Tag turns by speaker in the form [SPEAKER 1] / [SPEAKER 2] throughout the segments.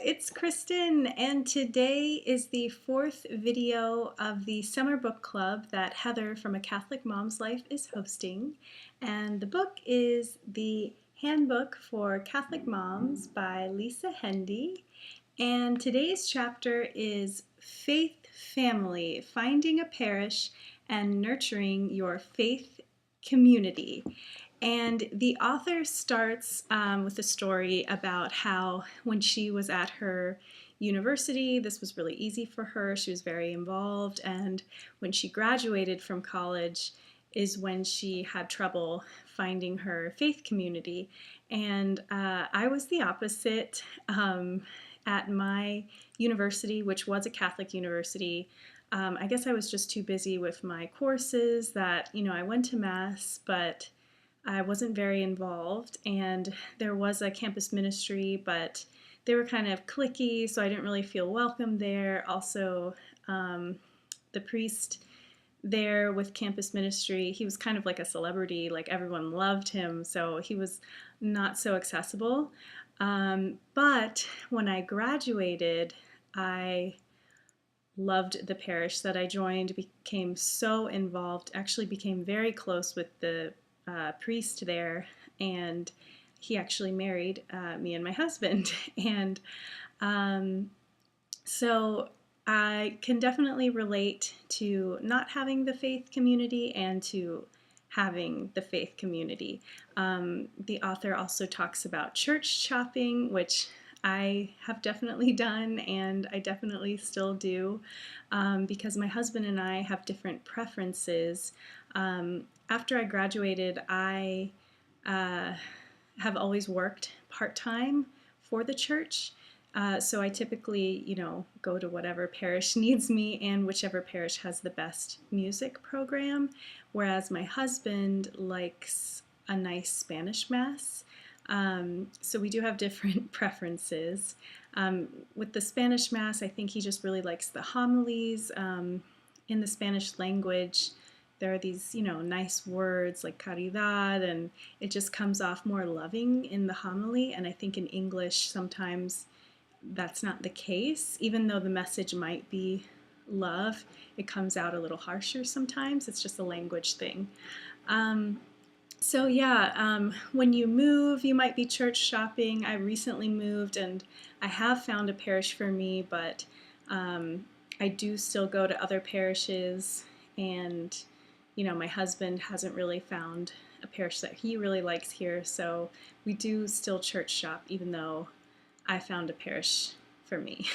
[SPEAKER 1] it's Kristen, and today is the fourth video of the summer book club that Heather from A Catholic Mom's Life is hosting. And the book is The Handbook for Catholic Moms by Lisa Hendy. And today's chapter is Faith Family, Finding a Parish and Nurturing Your Faith Community. And the author starts with a story about how when she was at her university, this was really easy for her. She was very involved. And when she graduated from college is when she had trouble finding her faith community. And I was the opposite. At my university, which was a Catholic university, I guess I was just too busy with my courses that, I went to Mass, but I wasn't very involved, and there was a campus ministry, but they were kind of cliquey, so I didn't really feel welcome there. Also, the priest there with campus ministry, he was kind of like a celebrity, like everyone loved him, so he was not so accessible. But when I graduated, I loved the parish that I joined, became so involved, actually became very close with the priest there, and he actually married me and my husband. And so I can definitely relate to not having the faith community and to having the faith community. The author also talks about church shopping, which I have definitely done, and I definitely still do, because my husband and I have different preferences. After I graduated, I have always worked part-time for the church. So I typically, go to whatever parish needs me and whichever parish has the best music program, whereas my husband likes a nice Spanish Mass. So we do have different preferences. With the Spanish Mass, I think he just really likes the homilies. In the Spanish language, there are these, nice words like caridad, and it just comes off more loving in the homily. And I think in English, sometimes that's not the case. Even though the message might be love, it comes out a little harsher sometimes. It's just a language thing. When you move, you might be church shopping. I recently moved and I have found a parish for me, but I do still go to other parishes, and my husband hasn't really found a parish that he really likes here, so we do still church shop even though I found a parish for me.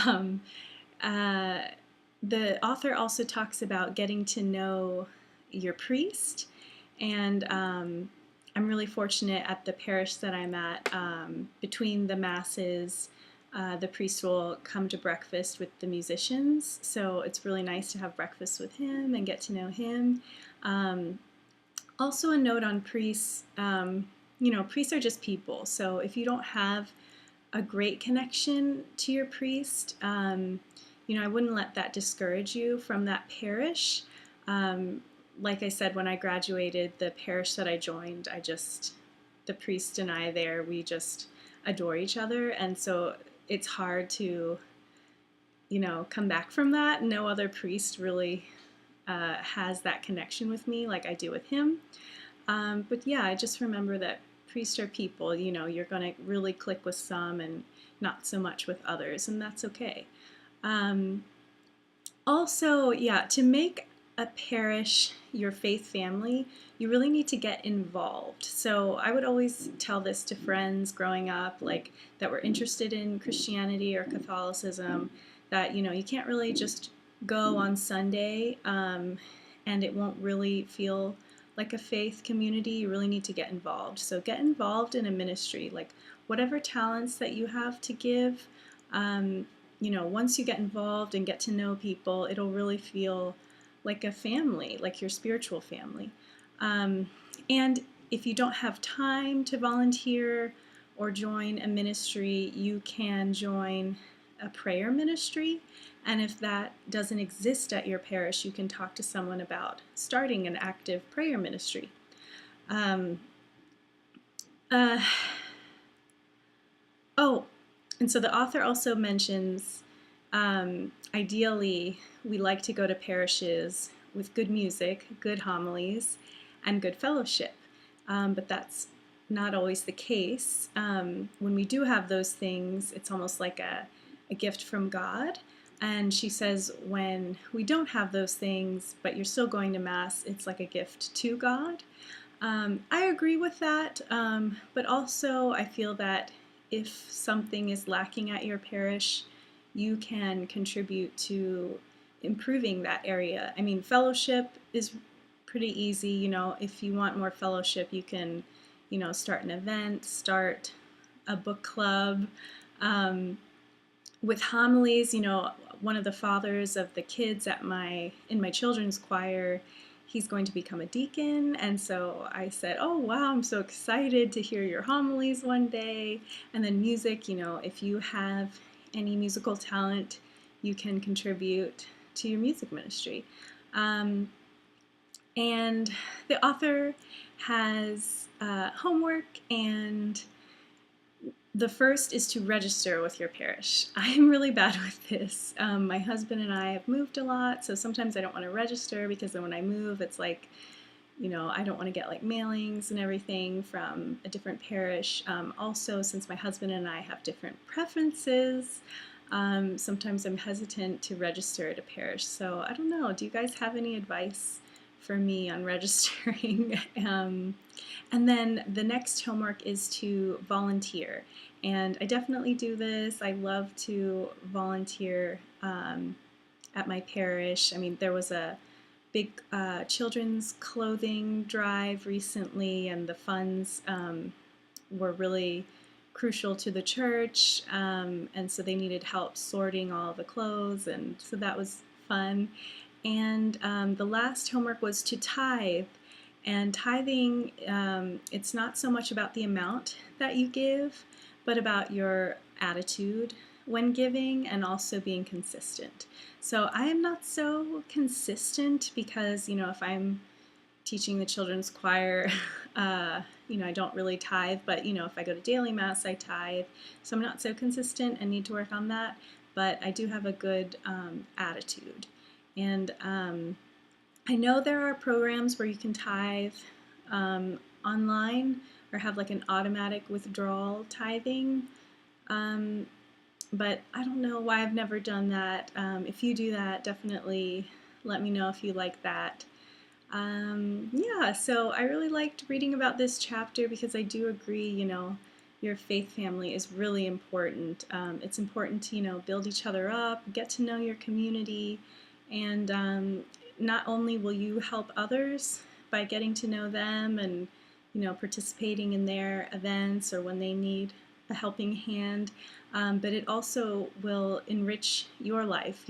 [SPEAKER 1] um, the author also talks about getting to know your priest, and I'm really fortunate at the parish that I'm at. Between the masses, the priest will come to breakfast with the musicians, so it's really nice to have breakfast with him and get to know him. Also a note on priests, priests are just people, so if you don't have a great connection to your priest, I wouldn't let that discourage you from that parish. Like I said, when I graduated, the parish that I joined, the priest and I there, we just adore each other, and so it's hard to, come back from that. No other priest really has that connection with me like I do with him. But yeah, I just remember that priests are people. You're going to really click with some and not so much with others, and that's okay. To make a parish your faith family, you really need to get involved. So I would always tell this to friends growing up, like that were interested in Christianity or Catholicism, that you can't really just go on Sunday and it won't really feel like a faith community. You really need to get involved. So get involved in a ministry, like whatever talents that you have to give. Once you get involved and get to know people, it'll really feel like a family, like your spiritual family. And if you don't have time to volunteer or join a ministry, you can join a prayer ministry. And if that doesn't exist at your parish, you can talk to someone about starting an active prayer ministry. And so the author also mentions, ideally, we like to go to parishes with good music, good homilies, and good fellowship. But that's not always the case. When we do have those things, it's almost like a gift from God. And she says when we don't have those things, but you're still going to Mass, it's like a gift to God. I agree with that, but also I feel that if something is lacking at your parish, you can contribute to improving that area. I mean, fellowship is pretty easy. If you want more fellowship, you can, start an event, start a book club. With homilies, one of the fathers of the kids in my children's choir, he's going to become a deacon, and so I said, oh wow, I'm so excited to hear your homilies one day. And then music, if you have any musical talent, you can contribute to your music ministry. And the author has homework, and the first is to register with your parish. I'm really bad with this. My husband and I have moved a lot, so sometimes I don't want to register because then when I move, it's like, I don't want to get like mailings and everything from a different parish. Also, since my husband and I have different preferences, sometimes I'm hesitant to register at a parish. So I don't know. Do you guys have any advice for me on registering? And then the next homework is to volunteer. And I definitely do this. I love to volunteer at my parish. I mean, there was a big children's clothing drive recently, and the funds were really crucial to the church, and so they needed help sorting all the clothes, and so that was fun. And the last homework was to tithe. And tithing, it's not so much about the amount that you give, but about your attitude when giving and also being consistent. So I am not so consistent because, if I'm teaching the children's choir, I don't really tithe, but, if I go to daily Mass, I tithe. So I'm not so consistent and need to work on that, but I do have a good attitude. And I know there are programs where you can tithe online or have like an automatic withdrawal tithing, but I don't know why I've never done that. If you do that, definitely let me know if you like that. Yeah, so I really liked reading about this chapter because I do agree, your faith family is really important. It's important to, build each other up, get to know your community, and not only will you help others by getting to know them and, participating in their events or when they need a helping hand, but it also will enrich your life.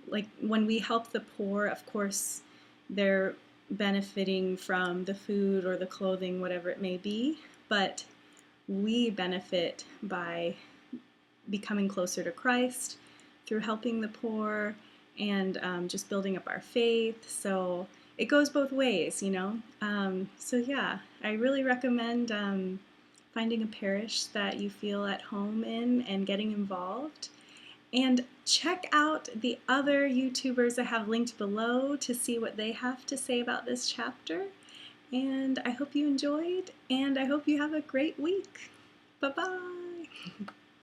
[SPEAKER 1] Like when we help the poor, of course, they're benefiting from the food or the clothing, whatever it may be, but we benefit by becoming closer to Christ through helping the poor and just building up our faith. So it goes both ways, So yeah, I really recommend finding a parish that you feel at home in and getting involved. And check out the other YouTubers I have linked below to see what they have to say about this chapter. And I hope you enjoyed, and I hope you have a great week. Bye-bye.